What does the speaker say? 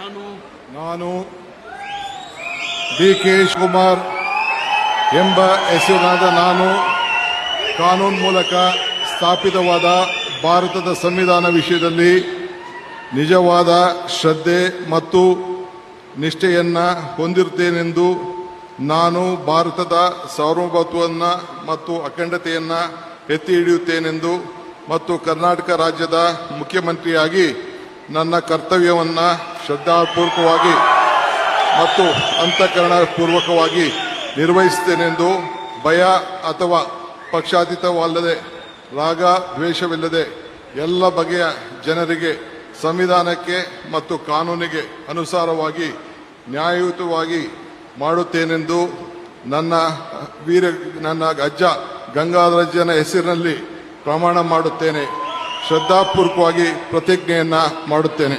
ನಾನು ಡಿ.ಕೆ. ಶಿವಕುಮಾರ್ ಎಂಬ ಹೆಸರಿನಾದ ನಾನು ಕಾನೂನು ಮೂಲಕ ಸ್ಥಾಪಿತವಾದ ಭಾರತದ ಸಂವಿಧಾನ ವಿಷಯದಲ್ಲಿ ನಿಜವಾದ ಶ್ರದ್ಧೆ ಮತ್ತು ನಿಷ್ಠೆಯನ್ನು ಹೊಂದಿರುತ್ತೇನೆಂದು ನಾನು ಭಾರತದ ಸಾರ್ವಭೌಮತ್ವವನ್ನು ಮತ್ತು ಅಖಂಡತೆಯನ್ನು ಎತ್ತಿ ಹಿಡಿಯುತ್ತೇನೆಂದು ಮತ್ತು ಕರ್ನಾಟಕ ರಾಜ್ಯದ ಮುಖ್ಯಮಂತ್ರಿಯಾಗಿ ನನ್ನ ಕರ್ತವ್ಯವನ್ನು ಶ್ರದ್ಧಾಪೂರ್ವಕವಾಗಿ ಮತ್ತು ಅಂತಃಕರಣಪೂರ್ವಕವಾಗಿ ನಿರ್ವಹಿಸುತ್ತೇನೆಂದು ಭಯ ಅಥವಾ ಪಕ್ಷಾತೀತವಲ್ಲದೆ ರಾಗ ದ್ವೇಷವಿಲ್ಲದೆ ಎಲ್ಲ ಬಗೆಯ ಜನರಿಗೆ ಸಂವಿಧಾನಕ್ಕೆ ಮತ್ತು ಕಾನೂನಿಗೆ ಅನುಸಾರವಾಗಿ ನ್ಯಾಯಯುತವಾಗಿ ಮಾಡುತ್ತೇನೆಂದು ನನ್ನ ಅಜ್ಜ ಗಂಗಾಧರಜ್ಜನ ಹೆಸರಿನಲ್ಲಿ ಪ್ರಮಾಣ ಮಾಡುತ್ತೇನೆ. ಶ್ರದ್ಧಾಪೂರ್ವಕವಾಗಿ ಪ್ರತಿಜ್ಞೆಯನ್ನು ಮಾಡುತ್ತೇನೆ.